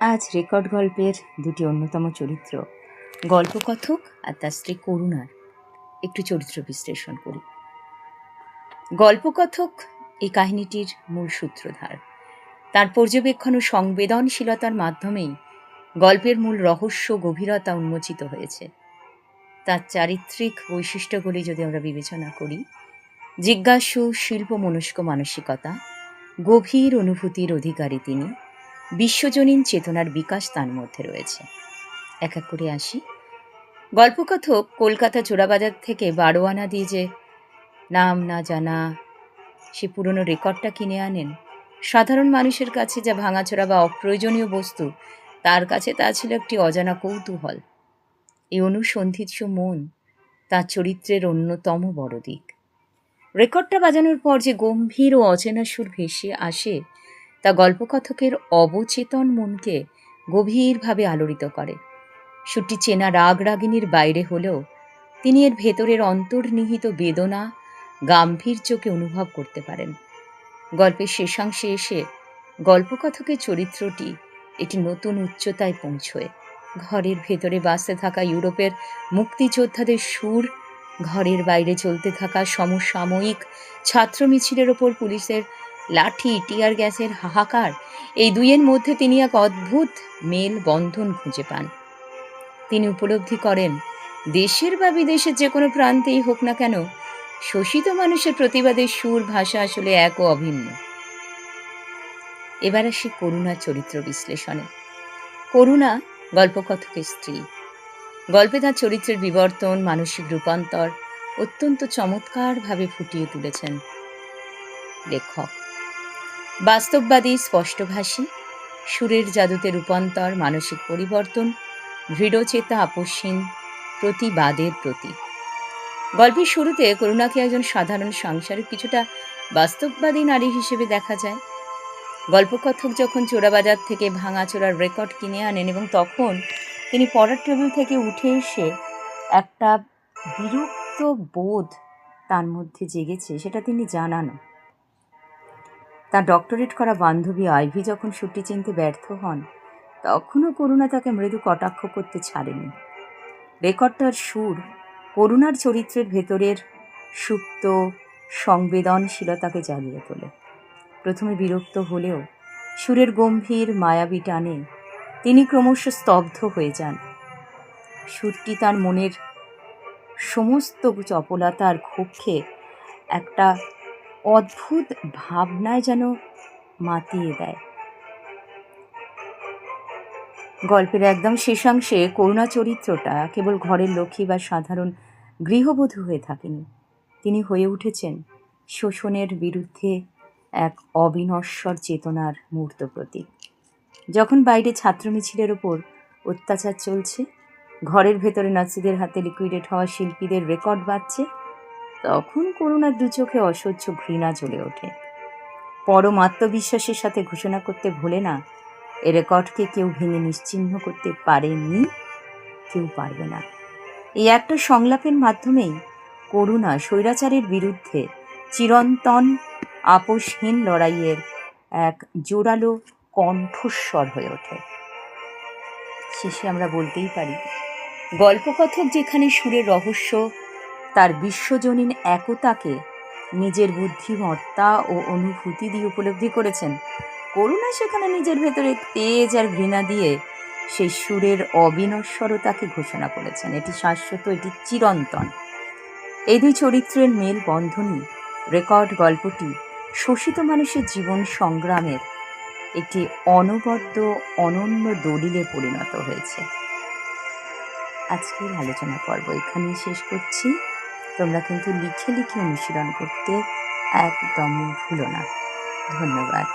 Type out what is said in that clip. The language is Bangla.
আজ রেকর্ড গল্পের দুটি অন্যতম চরিত্র গল্পকথক আর তার স্ত্রী করুণার একটু চরিত্র বিশ্লেষণ করি। গল্পকথক এই কাহিনীটির মূল সূত্রধার। তার পর্যবেক্ষণ ও সংবেদনশীলতার মাধ্যমেই গল্পের মূল রহস্য গভীরতা উন্মোচিত হয়েছে। তার চারিত্রিক বৈশিষ্ট্যগুলি যদি আমরা বিবেচনা করি, জিজ্ঞাসু শিল্পমনস্ক মানসিকতা, গভীর অনুভূতির অধিকারী তিনি, বিশ্বজনীন চেতনার বিকাশ তার মধ্যে রয়েছে। এক এক করে আসি। গল্পকথক কলকাতা চোরাবাজার থেকে 12 আনা দিয়ে যে নাম না জানা সে পুরনো রেকর্ডটা কিনে আনেন, সাধারণ মানুষের কাছে যা ভাঙাচোরা বা অপ্রয়োজনীয় বস্তু, তার কাছে তা ছিল একটি অজানা কৌতূহল। এই অনুসন্ধিৎস মন তার চরিত্রের অন্যতম বড় দিক। রেকর্ডটা বাজানোর পর যে গম্ভীর ও অচেনা সুর ভেসে আসে, তা গল্পকথকের অবচেতন মনকে গভীরভাবে আলোড়িত করে। সুরটি চেনা রাগরাগিনীর বাইরে হলেও তিনি এর ভেতরের অন্তর্নিহিত বেদনা গাম্ভীর্যকে অনুভব করতে পারেন। গল্পের শেষাংশে এসে গল্পকথকের চরিত্রটি একটি নতুন উচ্চতায় পৌঁছয়। ঘরের ভেতরে বাসতে থাকা ইউরোপের মুক্তিযোদ্ধাদের সুর, ঘরের বাইরে চলতে থাকা সমসাময়িক ছাত্র মিছিলের ওপর পুলিশের লাঠি, টিয়ার গ্যাসের হাহাকার, এই দুইয়ের মধ্যে তিনি এক অদ্ভুত মেল বন্ধন খুঁজে পান। তিনি উপলব্ধি করেন, দেশের বা বিদেশের যে কোনো প্রান্তেই হোক না কেন, শোষিত মানুষের প্রতিবাদের সুর ভাষা আসলে এক ও অভিন্ন। এবার আসি করুণার চরিত্র বিশ্লেষণে। করুণা গল্পকথকের স্ত্রী। গল্পে তার চরিত্রের বিবর্তন, মানসিক রূপান্তর অত্যন্ত চমৎকারভাবে ফুটিয়ে তুলেছেন লেখক। বাস্তববাদী, স্পষ্টভাষী, সুরের জাদুতে রূপান্তর, মানসিক পরিবর্তন, দৃঢ়চেতা, আপসহীন প্রতিবাদের প্রতীক। গল্পের শুরুতে করুণাকে একজন সাধারণ সাংসারিক, কিছুটা বাস্তববাদী নারী হিসেবে দেখা যায়। গল্পকথক যখন চোরাবাজার থেকে ভাঙাচোরার রেকর্ড কিনে আনেন এবং তখন তিনি পড়ার টেবিল থেকে উঠে এসে একটা বিরক্ত বোধ তার মধ্যে জেগেছে, সেটা তিনি জানান। তার ডক্টরেট করা বান্ধবী আইভি যখন সুরটি চিনতে ব্যর্থ হন, তখনও করুণা তাকে মৃদু কটাক্ষ করতে ছাড়েনি। রেকর্ডটার সুর করুণার চরিত্রের ভেতরের সুপ্ত সংবেদনশীলতাকে জ্বালিয়ে তোলে। প্রথমে বিরক্ত হলেও সুরের গম্ভীর মায়াবী টানে তিনি ক্রমশ স্তব্ধ হয়ে যান। সুরটি তার মনের সমস্ত চপলতার ক্ষোভকে একটা অদ্ভুত ভাবনায় যেন মাতিয়ে দেয়। গল্পের একদম শেষাংশে করুণা চরিত্রটা কেবল ঘরের লক্ষ্মী বা সাধারণ গৃহবধূ হয়ে থাকেনি, তিনি হয়ে উঠেছেন শোষণের বিরুদ্ধে এক অবিনশ্বর চেতনার মূর্ত প্রতীক। যখন বাইরে ছাত্র মিছিলের ওপর অত্যাচার চলছে, ঘরের ভেতরে নাৎসিদের হাতে লিকুইডেট হওয়া শিল্পীদের রেকর্ড বাজছে, তখন করুণার দু চোখে অসহ্য ঘৃণা জ্বলে ওঠে। পরম আত্মবিশ্বাসের সাথে ঘোষণা করতে ভোলে না, এ রেকর্ডকে কেউ ভেঙে নিশ্চিহ্ন করতে পারেনি, কেউ পারবে না। এই একটা সংলাপের মাধ্যমেই করুণা স্বৈরাচারের বিরুদ্ধে চিরন্তন আপোষহীন লড়াইয়ের এক জোরালো কণ্ঠস্বর হয়ে ওঠে। শেষে আমরা বলতেই পারি, গল্পকথক যেখানে সুরের রহস্য, তার বিশ্বজনীন একতাকে নিজের বুদ্ধিমত্তা ও অনুভূতি দিয়ে উপলব্ধি করেছেন, করুণা সেখানে নিজের ভেতরে তেজ আর ঘৃণা দিয়ে সেই সুরের অবিনশ্বরতাকে ঘোষণা করেছেন। এটি শাশ্বত, এটি চিরন্তন। এই দুই চরিত্রের মেল বন্ধনই রেকর্ড গল্পটি শোষিত মানুষের জীবন সংগ্রামের একটি অনবদ্য অনন্য দলিলে পরিণত হয়েছে। আজকের আলোচনা পর্ব এখানেই শেষ করছি। তোমরা কিন্তু লিখে লিখে অনুশীলন করতে একদমই ভুলো না। ধন্যবাদ।